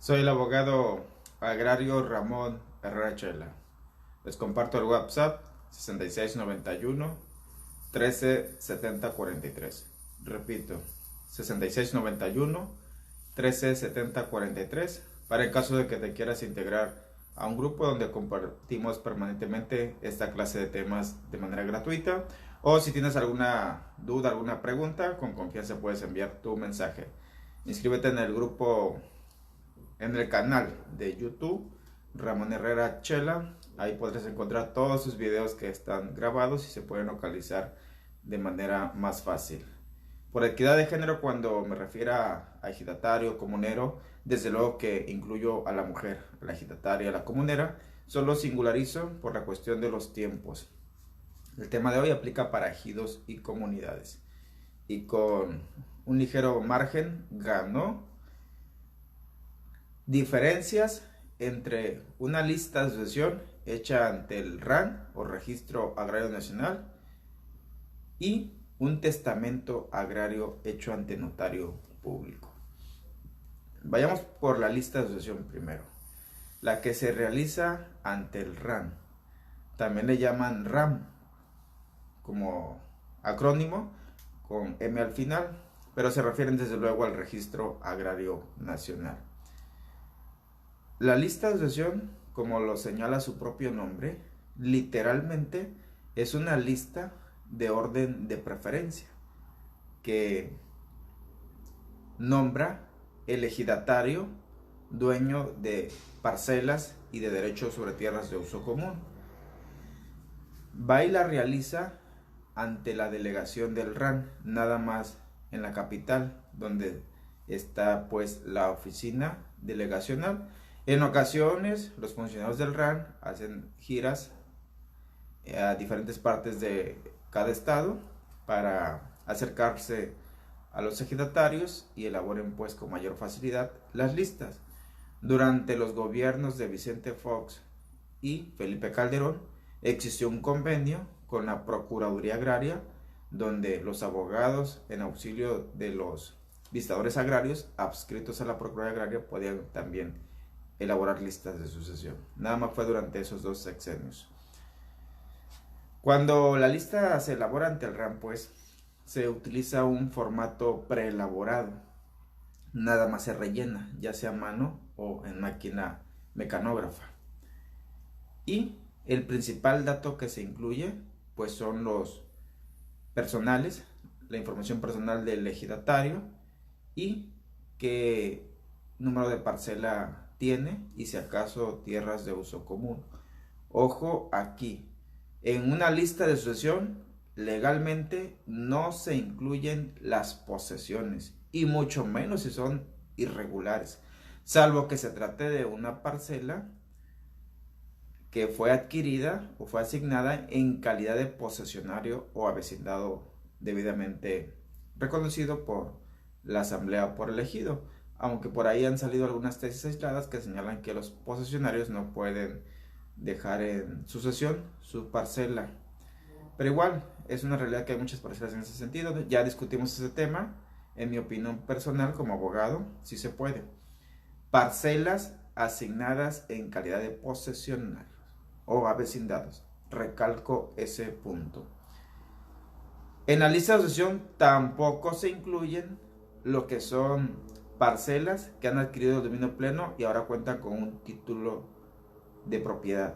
Soy el abogado agrario Ramón Herrera Chela. Les comparto el WhatsApp 6691 13 70 43. Repito, 6691 13 70 43 para el caso de que te quieras integrar a un grupo donde compartimos permanentemente esta clase de temas de manera gratuita, o si tienes alguna duda, alguna pregunta, con confianza puedes enviar tu mensaje. Inscríbete en el grupo, en el canal de YouTube Ramón Herrera Chela. Ahí podrás encontrar todos sus videos que están grabados y se pueden localizar de manera más fácil. Por equidad de género, cuando me refiero a ejidatario, comunero, desde luego que incluyo a la mujer, a la ejidataria, a la comunera. Solo singularizo por la cuestión de los tiempos. El tema de hoy aplica para ejidos y comunidades. Y con un ligero margen ganó. Diferencias entre una lista de asociación hecha ante el RAN o Registro Agrario Nacional y un testamento agrario hecho ante notario público. Vayamos por la lista de asociación primero. La que se realiza ante el RAN. También le llaman RAM como acrónimo con M al final, pero se refieren desde luego al Registro Agrario Nacional. La lista de asociación, como lo señala su propio nombre, literalmente es una lista de orden de preferencia que nombra el ejidatario dueño de parcelas y de derechos sobre tierras de uso común. Va y la realiza ante la delegación del RAN, nada más en la capital, donde está pues la oficina delegacional. En ocasiones los funcionarios del RAN hacen giras a diferentes partes de cada estado para acercarse a los ejidatarios y elaboren pues con mayor facilidad las listas. Durante los gobiernos de Vicente Fox y Felipe Calderón existió un convenio con la Procuraduría Agraria, donde los abogados en auxilio de los visitadores agrarios adscritos a la Procuraduría Agraria podían también elaborar listas de sucesión. Nada más fue durante esos dos sexenios. Cuando la lista se elabora ante el RAN, pues se utiliza un formato preelaborado. Nada más se rellena, ya sea a mano o en máquina mecanógrafa. Y el principal dato que se incluye pues son los personales, la información personal del ejidatario y qué número de parcela tiene y si acaso tierras de uso común. Ojo aquí, en una lista de sucesión legalmente no se incluyen las posesiones y mucho menos si son irregulares, salvo que se trate de una parcela que fue adquirida o fue asignada en calidad de posesionario o avecindado debidamente reconocido por la asamblea o por el ejido, aunque por ahí han salido algunas tesis aisladas que señalan que los posesionarios no pueden dejar en sucesión su parcela. Pero igual, es una realidad que hay muchas parcelas en ese sentido. Ya discutimos ese tema. En mi opinión personal como abogado, sí se puede. Parcelas asignadas en calidad de posesionarios o avecindados. Recalco ese punto. En la lista de asociación tampoco se incluyen lo que son parcelas que han adquirido el dominio pleno y ahora cuentan con un título de propiedad.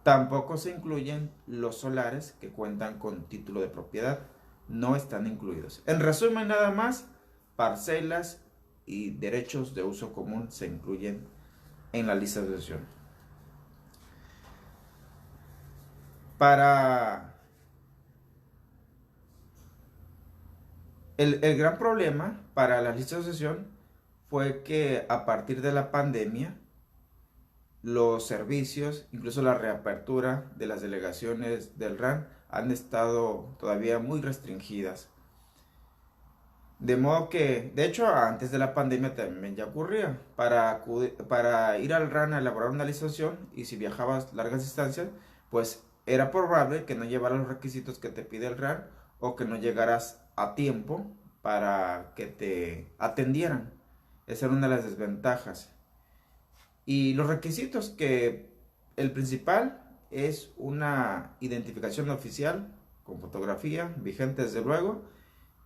Tampoco se incluyen los solares que cuentan con título de propiedad. No están incluidos. En resumen, nada más, parcelas y derechos de uso común se incluyen en la lista de asociación. Para el gran problema para la lista de asociación fue que a partir de la pandemia los servicios, incluso la reapertura de las delegaciones del RAN han estado todavía muy restringidas. De modo que, de hecho, antes de la pandemia también ya ocurría. Para ir al RAN a elaborar una licitación y si viajabas largas distancias, pues era probable que no llevaras los requisitos que te pide el RAN o que no llegaras a tiempo para que te atendieran. Esa era una de las desventajas. Y los requisitos, que el principal es una identificación oficial con fotografía, vigente desde luego.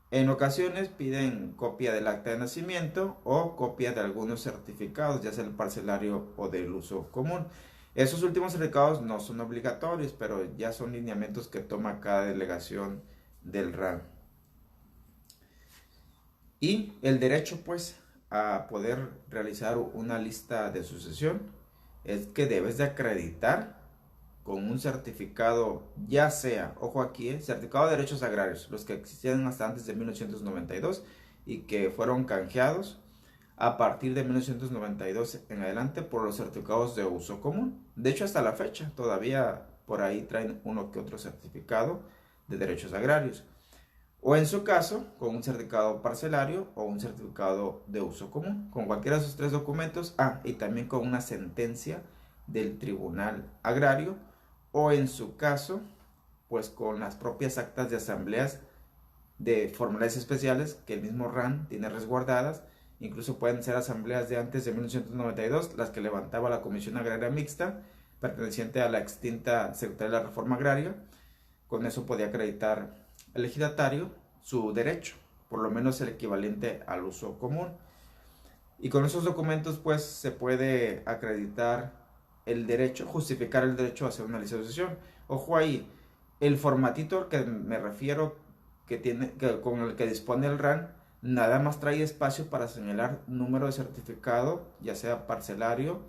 En ocasiones piden copia del acta de nacimiento o copia de algunos certificados, ya sea el parcelario o del uso común. Esos últimos certificados no son obligatorios, pero ya son lineamientos que toma cada delegación del RAN. Y el derecho, pues, a poder realizar una lista de sucesión es que debes de acreditar con un certificado, ya sea, ojo aquí, certificado de derechos agrarios, los que existían hasta antes de 1992 y que fueron canjeados a partir de 1992 en adelante por los certificados de uso común. De hecho, hasta la fecha todavía por ahí traen uno que otro certificado de derechos agrarios. O en su caso, con un certificado parcelario o un certificado de uso común, con cualquiera de esos tres documentos. Y también con una sentencia del Tribunal Agrario, o en su caso, pues con las propias actas de asambleas de formularios especiales que el mismo RAN tiene resguardadas. Incluso pueden ser asambleas de antes de 1992, las que levantaba la Comisión Agraria Mixta, perteneciente a la extinta Secretaría de la Reforma Agraria. Con eso podía acreditar el ejidatario su derecho, por lo menos el equivalente al uso común. Y con esos documentos pues se puede acreditar el derecho, justificar el derecho a hacer una lista de sucesión. Ojo ahí, el formatito al que me refiero con el que dispone el RAN, nada más trae espacio para señalar número de certificado, ya sea parcelario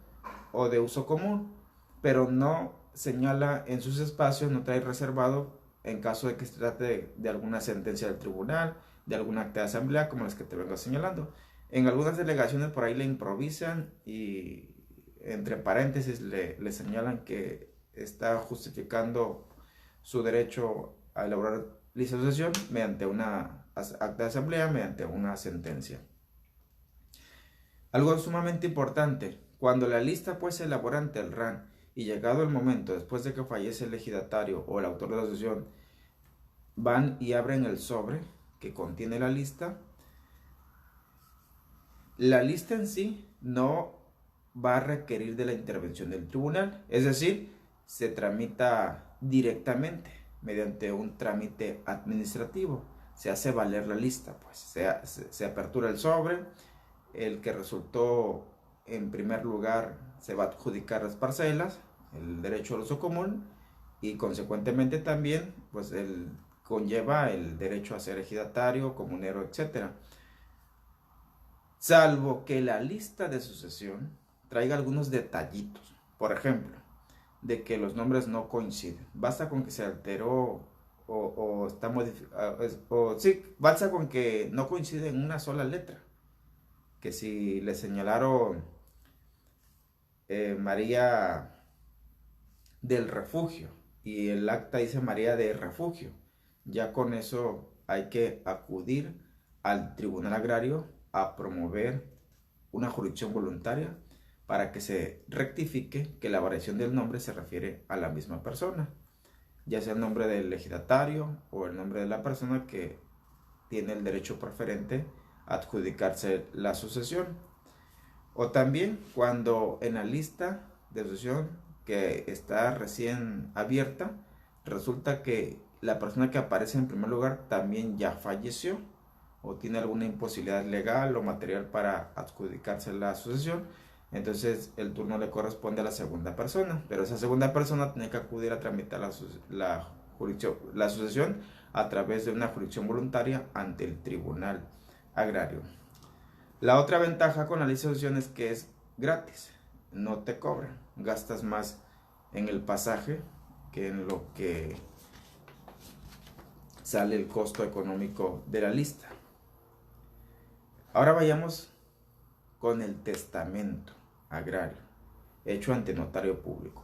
o de uso común, pero no señala en sus espacios, no trae reservado en caso de que se trate de alguna sentencia del tribunal, de algún acta de asamblea, como las que te vengo señalando. En algunas delegaciones por ahí le improvisan y entre paréntesis le señalan que está justificando su derecho a elaborar lista de sucesión mediante una acta de asamblea, mediante una sentencia. Algo sumamente importante, cuando la lista pues se elabora ante el RAN y llegado el momento, después de que fallece el ejidatario o el autor de la sucesión, van y abren el sobre que contiene la lista en sí no va a requerir de la intervención del tribunal, es decir, se tramita directamente mediante un trámite administrativo, se hace valer la lista, pues se apertura el sobre, el que resultó en primer lugar se va a adjudicar las parcelas, el derecho al uso común, y consecuentemente también pues conlleva el derecho a ser ejidatario, comunero, etcétera. Salvo que la lista de sucesión traiga algunos detallitos, por ejemplo, de que los nombres no coinciden. Basta con que se alteró o está modificado, sí, basta con que no coincide en una sola letra. Que si le señalaron María del Refugio y el acta dice María de Refugio, ya con eso hay que acudir al Tribunal Agrario a promover una jurisdicción voluntaria para que se rectifique que la variación del nombre se refiere a la misma persona, ya sea el nombre del ejidatario o el nombre de la persona que tiene el derecho preferente a adjudicarse la sucesión. O también cuando en la lista de sucesión que está recién abierta resulta que la persona que aparece en primer lugar también ya falleció o tiene alguna imposibilidad legal o material para adjudicarse la sucesión, entonces el turno le corresponde a la segunda persona, pero esa segunda persona tiene que acudir a tramitar la sucesión a través de una jurisdicción voluntaria ante el Tribunal Agrario. La otra ventaja con la lista de sucesión es que es gratis, no te cobran, gastas más en el pasaje que en lo que sale el costo económico de la lista. Ahora vayamos con el testamento agrario hecho ante notario público.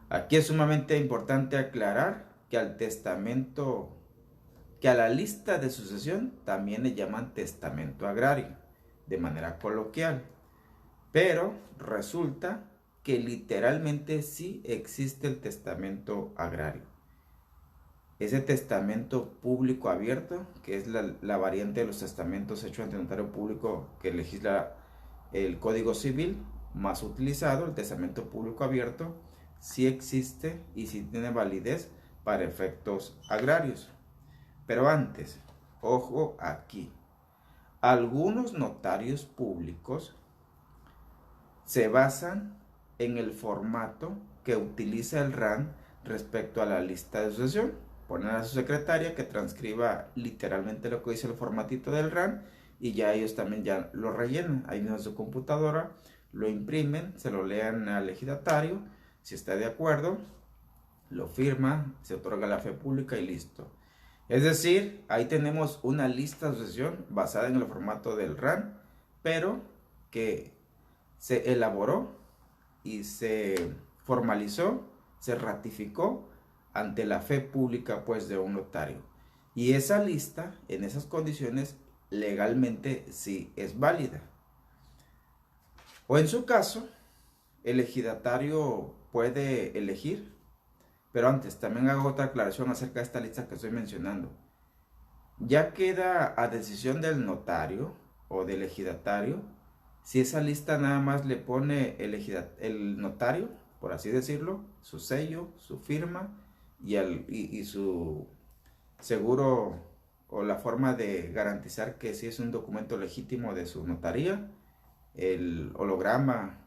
Aquí es sumamente importante aclarar que al testamento, que a la lista de sucesión también le llaman testamento agrario de manera coloquial, pero resulta que literalmente sí existe el testamento agrario. Ese testamento público abierto, que es la variante de los testamentos hechos ante notario público que legisla el Código Civil más utilizado, el testamento público abierto, sí existe y sí tiene validez para efectos agrarios. Pero antes, ojo aquí, algunos notarios públicos se basan en el formato que utiliza el RAN respecto a la lista de sucesión. Ponen a su secretaria que transcriba literalmente lo que dice el formatito del RAN y ya ellos también ya lo rellenan. Ahí mismo en su computadora, lo imprimen, se lo lean al ejidatario, si está de acuerdo, lo firma, se otorga la fe pública y listo. Es decir, ahí tenemos una lista de sucesión basada en el formato del RAN, pero que se elaboró y se formalizó, se ratificó ante la fe pública pues de un notario. Y esa lista, en esas condiciones, legalmente sí es válida. O en su caso, el ejidatario puede elegir, pero antes también hago otra aclaración acerca de esta lista que estoy mencionando. Ya queda a decisión del notario o del ejidatario si esa lista nada más le pone el notario, por así decirlo, su sello, su firma y su seguro o la forma de garantizar que sí es un documento legítimo de su notaría, el holograma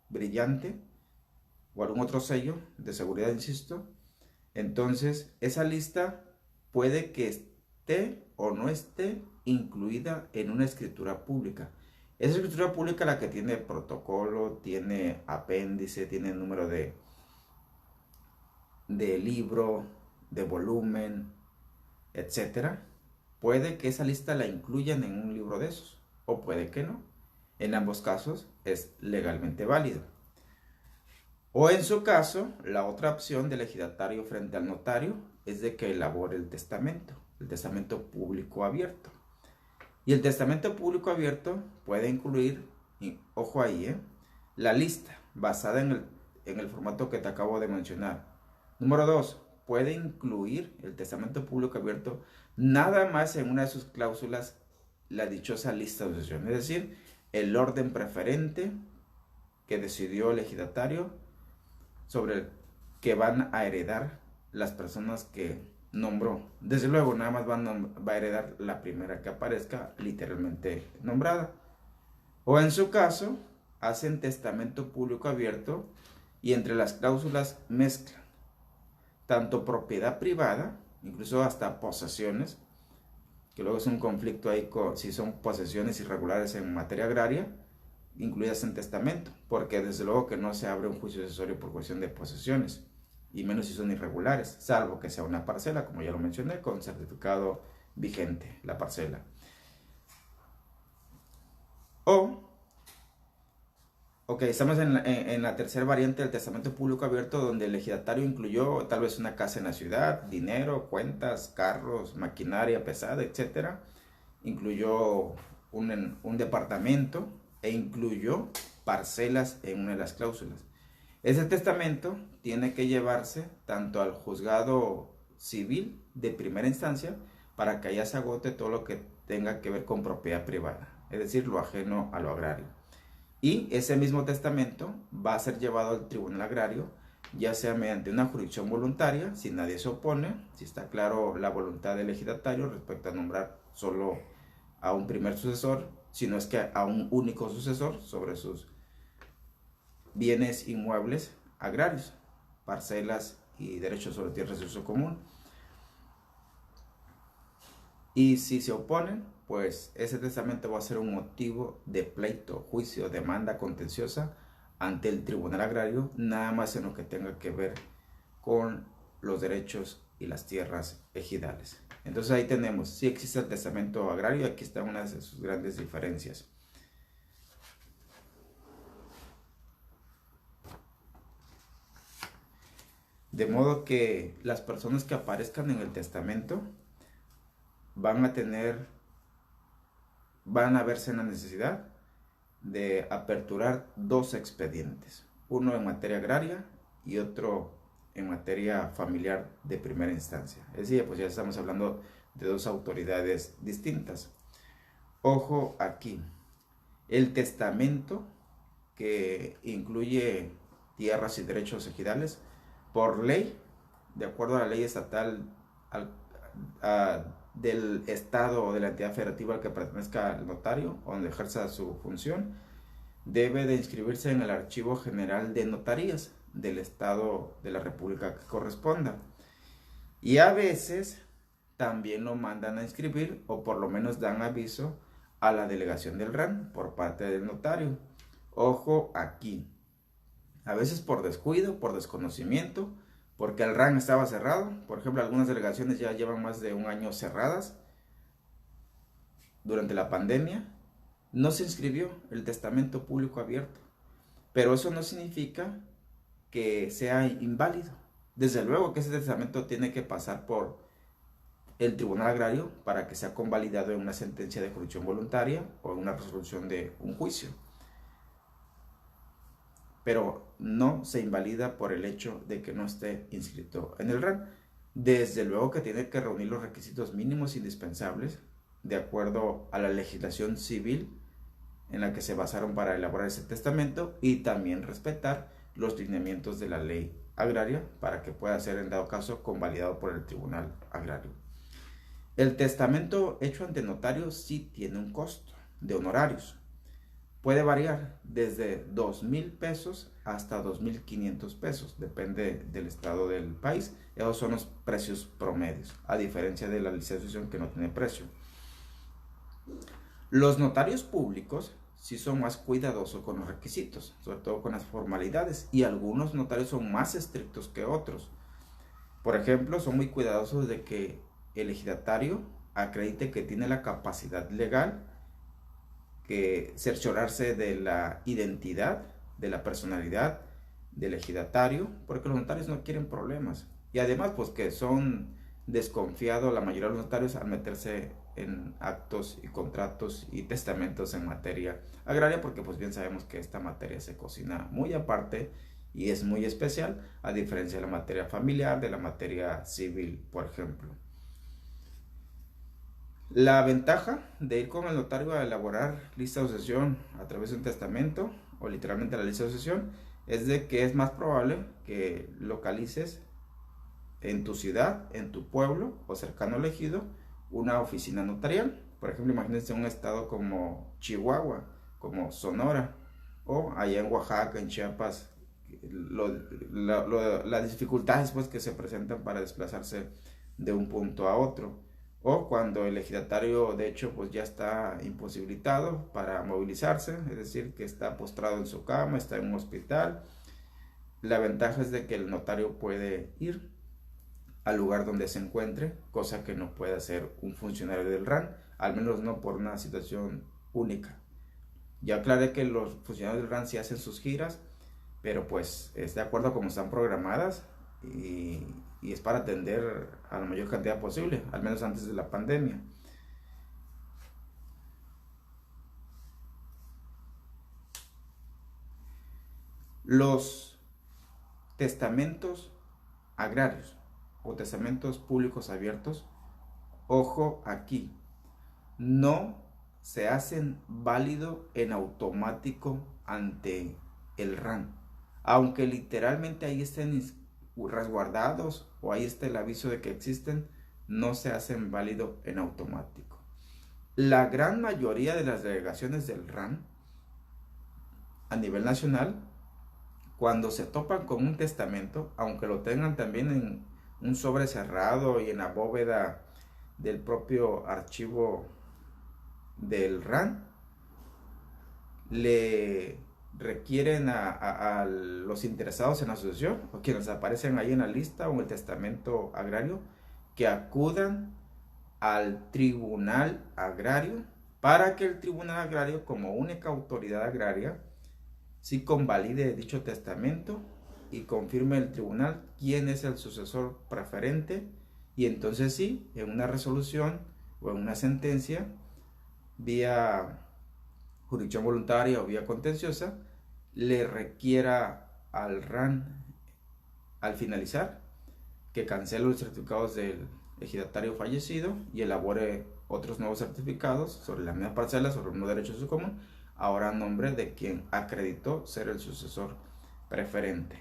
brillante o algún otro sello de seguridad, insisto. Entonces, esa lista puede que esté o no esté incluida en una escritura pública. Esa escritura pública la que tiene protocolo, tiene apéndice, tiene número de libro, de volumen, etcétera. Puede que esa lista la incluyan en un libro de esos, o puede que no. En ambos casos es legalmente válido. O en su caso, la otra opción del ejidatario frente al notario es de que elabore el testamento público abierto. Y el testamento público abierto puede incluir, y ojo ahí, la lista basada en el formato que te acabo de mencionar. Número 2, puede incluir el testamento público abierto nada más en una de sus cláusulas la dichosa lista de sucesión, es decir, el orden preferente que decidió el ejidatario sobre el que van a heredar las personas que nombró. Desde luego, nada más va a heredar la primera que aparezca literalmente nombrada. O en su caso, hacen testamento público abierto y entre las cláusulas mezclan tanto propiedad privada, incluso hasta posesiones, que luego es un conflicto ahí si son posesiones irregulares en materia agraria, incluidas en testamento, porque desde luego que no se abre un juicio sucesorio por cuestión de posesiones, y menos si son irregulares, salvo que sea una parcela, como ya lo mencioné, con certificado vigente, la parcela. Ok, estamos en la tercera variante del testamento público abierto, donde el ejidatario incluyó tal vez una casa en la ciudad, dinero, cuentas, carros, maquinaria pesada, etc. Incluyó un departamento e incluyó parcelas en una de las cláusulas. Ese testamento tiene que llevarse tanto al juzgado civil de primera instancia para que allá se agote todo lo que tenga que ver con propiedad privada, es decir, lo ajeno a lo agrario. Y ese mismo testamento va a ser llevado al tribunal agrario, ya sea mediante una jurisdicción voluntaria, si nadie se opone, si está claro la voluntad del ejidatario respecto a nombrar solo a un primer sucesor, si no es que a un único sucesor sobre sus bienes inmuebles agrarios, parcelas y derechos sobre tierras de uso común. Y si se oponen, pues ese testamento va a ser un motivo de pleito, juicio, demanda contenciosa ante el tribunal agrario, nada más en lo que tenga que ver con los derechos y las tierras ejidales. Entonces ahí tenemos, sí existe el testamento agrario, aquí está una de sus grandes diferencias. De modo que las personas que aparezcan en el testamento van a verse en la necesidad de aperturar dos expedientes, uno en materia agraria y otro en materia familiar de primera instancia. Es decir, pues ya estamos hablando de dos autoridades distintas. Ojo aquí, El testamento, que incluye tierras y derechos ejidales, por ley, de acuerdo a la ley estatal del estado o de la entidad federativa al que pertenezca el notario o donde ejerza su función, debe de inscribirse en el Archivo General de Notarías del estado de la República que corresponda. Y a veces también lo mandan a inscribir, o por lo menos dan aviso a la delegación del RAN por parte del notario. Ojo aquí, a veces por descuido, por desconocimiento, porque el RAN estaba cerrado. Por ejemplo, algunas delegaciones ya llevan más de un año cerradas durante la pandemia. No se inscribió el testamento público abierto, pero eso no significa que sea inválido. Desde luego que ese testamento tiene que pasar por el Tribunal Agrario para que sea convalidado en una sentencia de ejecución voluntaria o en una resolución de un juicio. Pero no se invalida por el hecho de que no esté inscrito en el RAN. Desde luego que tiene que reunir los requisitos mínimos indispensables de acuerdo a la legislación civil en la que se basaron para elaborar ese testamento, y también respetar los lineamientos de la ley agraria para que pueda ser en dado caso convalidado por el Tribunal Agrario. El testamento hecho ante notario sí tiene un costo de honorarios. Puede variar desde 2,000 pesos hasta 2,500 pesos, depende del estado del país. Esos son los precios promedios, a diferencia de la licenciación que no tiene precio. Los notarios públicos sí son más cuidadosos con los requisitos, sobre todo con las formalidades, y algunos notarios son más estrictos que otros. Por ejemplo, son muy cuidadosos de que el ejidatario acredite que tiene la capacidad legal, que cerciorarse de la identidad, de la personalidad del ejidatario, porque los notarios no quieren problemas. Y además, pues que son desconfiados la mayoría de los notarios al meterse en actos y contratos y testamentos en materia agraria, porque pues bien sabemos que esta materia se cocina muy aparte y es muy especial, a diferencia de la materia familiar, de la materia civil, por ejemplo. La ventaja de ir con el notario a elaborar lista de sucesión a través de un testamento, o literalmente la lista de sucesión, es de que es más probable que localices en tu ciudad, en tu pueblo o cercano al ejido una oficina notarial. Por ejemplo, imagínense un estado como Chihuahua, como Sonora, o allá en Oaxaca, en Chiapas, las dificultades pues, que se presentan para desplazarse de un punto a otro, o cuando el ejidatario de hecho pues ya está imposibilitado para movilizarse, es decir, que está postrado en su cama, está en un hospital. La ventaja es de que el notario puede ir al lugar donde se encuentre, cosa que no puede hacer un funcionario del RAN, al menos no por una situación única. Ya aclaré que los funcionarios del RAN sí hacen sus giras, pero pues es de acuerdo a cómo están programadas, y es para atender a la mayor cantidad posible, al menos antes de la pandemia. Los testamentos agrarios o testamentos públicos abiertos, ojo aquí, no se hacen válido en automático ante el RAN, aunque literalmente ahí estén resguardados o ahí está el aviso de que existen, no se hacen válido en automático. La gran mayoría de las delegaciones del RAN a nivel nacional, cuando se topan con un testamento, aunque lo tengan también en un sobre cerrado y en la bóveda del propio archivo del RAN, le requieren a los interesados en la asociación o quienes aparecen ahí en la lista o en el testamento agrario que acudan al Tribunal Agrario para que el Tribunal Agrario, como única autoridad agraria, sí convalide dicho testamento y confirme el tribunal quién es el sucesor preferente, y entonces sí, en una resolución o en una sentencia vía jurisdicción voluntaria o vía contenciosa, le requiera al RAN al finalizar que cancele los certificados del ejidatario fallecido y elabore otros nuevos certificados sobre la misma parcela, sobre un derecho de su común, ahora a nombre de quien acreditó ser el sucesor preferente.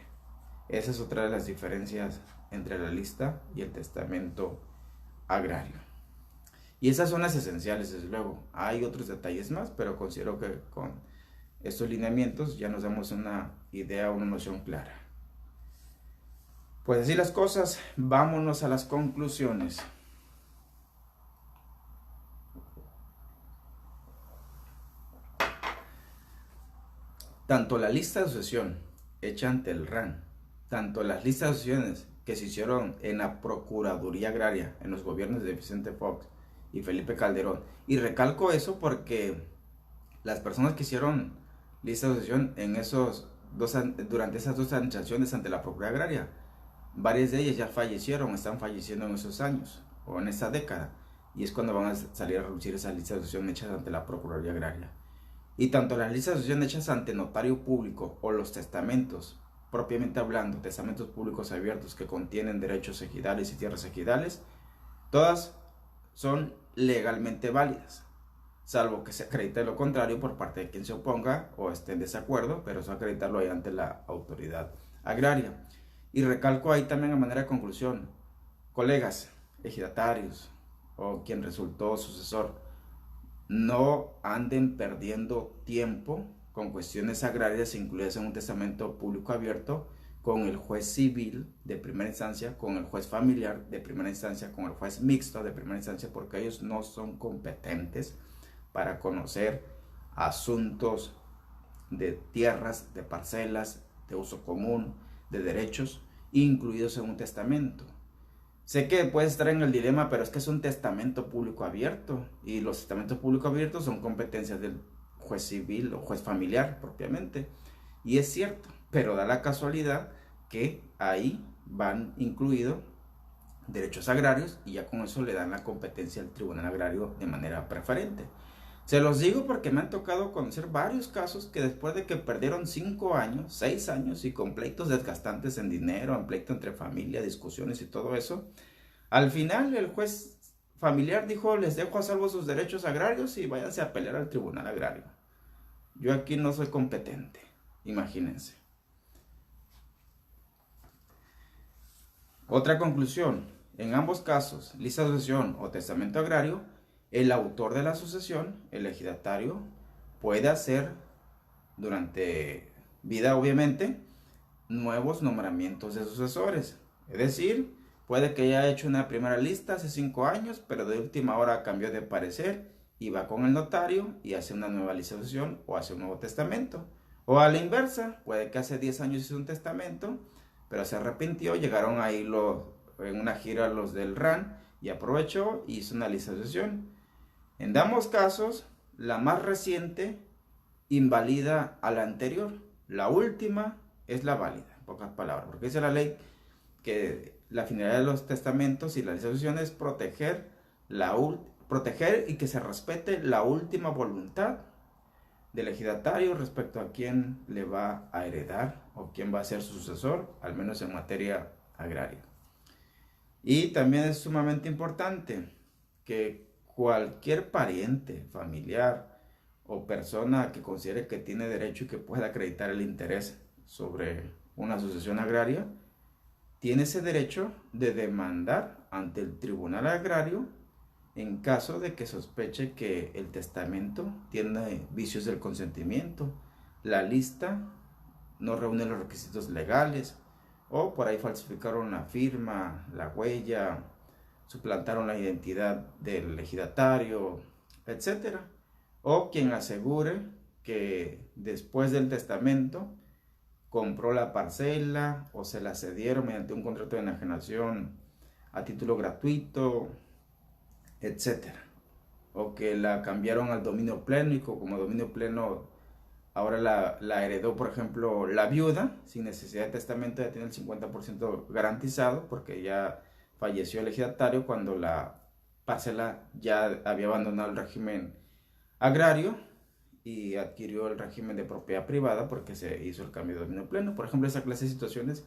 Esa es otra de las diferencias entre la lista y el testamento agrario. Y esas son las esenciales, desde luego. Hay otros detalles más, pero considero que con estos lineamientos ya nos damos una idea, una noción clara. Pues así las cosas, vámonos a las conclusiones. Tanto la lista de sucesión hecha ante el RAN, tanto las listas de sucesiones que se hicieron en la Procuraduría Agraria, en los gobiernos de Vicente Fox y Felipe Calderón, y recalco eso porque las personas que hicieron lista de sucesión durante esas dos administraciones ante la Procuraduría Agraria, varias de ellas ya fallecieron, están falleciendo en esos años o en esa década, y es cuando van a salir a reducir esas listas de sucesión hechas ante la Procuraduría Agraria. Y tanto las listas de sucesión hechas ante notario público o los testamentos, propiamente hablando, testamentos públicos abiertos que contienen derechos ejidales y tierras ejidales, todas son legalmente válidas, salvo que se acredite lo contrario por parte de quien se oponga o esté en desacuerdo, pero eso acreditarlo ahí ante la autoridad agraria. Y recalco ahí también a manera de conclusión, colegas, ejidatarios o quien resultó sucesor, no anden perdiendo tiempo con cuestiones agrarias incluidas en un testamento público abierto con el juez civil de primera instancia, con el juez familiar de primera instancia, con el juez mixto de primera instancia, porque ellos no son competentes para conocer asuntos de tierras, de parcelas, de uso común, de derechos, incluidos en un testamento. Sé que puedes estar en el dilema, pero es que es un testamento público abierto y los testamentos público abiertos son competencias del juez civil o juez familiar propiamente. Y es cierto, pero da la casualidad que ahí van incluidos derechos agrarios y ya con eso le dan la competencia al tribunal agrario de manera preferente. Se los digo porque me han tocado conocer varios casos que después de que perdieron 5 años, 6 años y con pleitos desgastantes en dinero, en pleito entre familia, discusiones y todo eso, al final el juez familiar dijo, les dejo a salvo sus derechos agrarios y váyanse a pelear al tribunal agrario. Yo aquí no soy competente, imagínense. Otra conclusión, en ambos casos, lista de sucesión o testamento agrario, el autor de la sucesión, el ejidatario, puede hacer durante vida obviamente nuevos nombramientos de sucesores. Es decir, puede que haya hecho una primera lista hace 5 años, pero de última hora cambió de parecer y va con el notario y hace una nueva lista de sucesión o hace un nuevo testamento. O a la inversa, puede que hace 10 años hizo un testamento, pero se arrepintió, llegaron ahí en una gira los del RAN y aprovechó y hizo una lista de sucesión. En ambos casos, la más reciente invalida a la anterior. La última es la válida, en pocas palabras, porque dice la ley que la finalidad de los testamentos y la lista de sucesión es proteger y que se respete la última voluntad del ejidatario respecto a quién le va a heredar o quién va a ser su sucesor, al menos en materia agraria. Y también es sumamente importante que cualquier pariente, familiar o persona que considere que tiene derecho y que pueda acreditar el interés sobre una sucesión agraria, tiene ese derecho de demandar ante el tribunal agrario en caso de que sospeche que el testamento tiene vicios del consentimiento, la lista no reúne los requisitos legales, o por ahí falsificaron la firma, la huella, suplantaron la identidad del ejidatario, etc. O quien asegure que después del testamento compró la parcela o se la cedieron mediante un contrato de enajenación a título gratuito, etc. O que la cambiaron al dominio pleno y como dominio pleno ahora la heredó, por ejemplo, la viuda, sin necesidad de testamento, ya tiene el 50% garantizado porque ya falleció el ejidatario cuando la parcela ya había abandonado el régimen agrario y adquirió el régimen de propiedad privada porque se hizo el cambio de dominio pleno. Por ejemplo, esa clase de situaciones,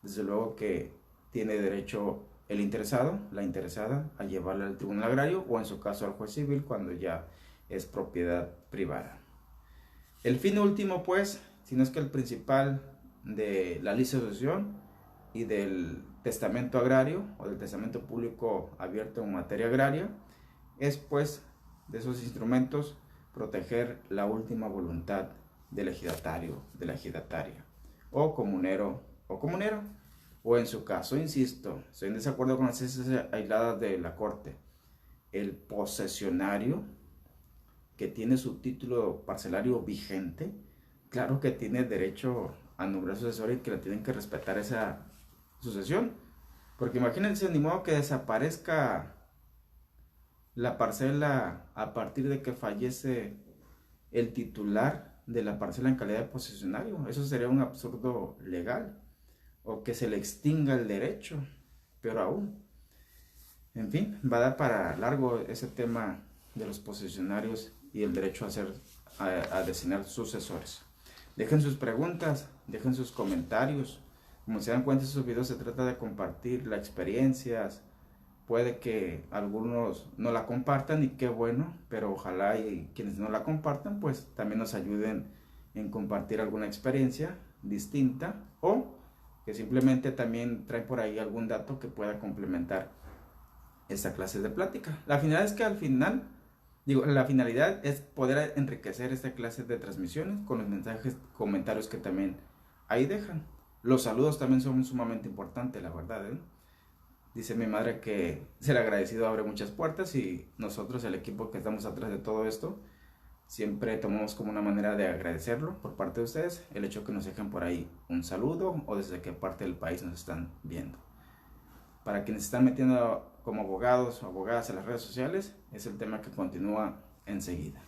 desde luego que tiene derecho el interesado, la interesada, a llevarla al tribunal agrario o en su caso al juez civil cuando ya es propiedad privada. El fin último, pues, si no es que el principal de la lista de sucesión y del testamento agrario o del testamento público abierto en materia agraria, es pues de esos instrumentos proteger la última voluntad del ejidatario, de la ejidataria, o comunero, o en su caso, insisto, estoy en desacuerdo con las sentencias aisladas de la Corte, el posesionario que tiene su título parcelario vigente, claro que tiene derecho a nombrar sucesor y que le tienen que respetar esa sucesión. Porque imagínense, ni modo que desaparezca la parcela a partir de que fallece el titular de la parcela en calidad de posesionario. Eso sería un absurdo legal. O que se le extinga el derecho, peor aún. En fin, va a dar para largo ese tema de los posesionarios y el derecho a designar sucesores. Dejen sus preguntas, dejen sus comentarios. Como se dan cuenta, estos videos se trata de compartir las experiencias. Puede que algunos no la compartan y qué bueno, pero ojalá y quienes no la compartan pues también nos ayuden en compartir alguna experiencia distinta o que simplemente también trae por ahí algún dato que pueda complementar esta clase de plática. La finalidad es que al final, la finalidad es poder enriquecer esta clase de transmisiones con los mensajes, comentarios que también ahí dejan. Los saludos también son sumamente importantes, la verdad, ¿eh? Dice mi madre que ser agradecido abre muchas puertas y nosotros, el equipo que estamos atrás de todo esto, siempre tomamos como una manera de agradecerlo por parte de ustedes, el hecho que nos dejen por ahí un saludo o desde qué parte del país nos están viendo. Para quienes se están metiendo como abogados o abogadas en las redes sociales, es el tema que continúa enseguida.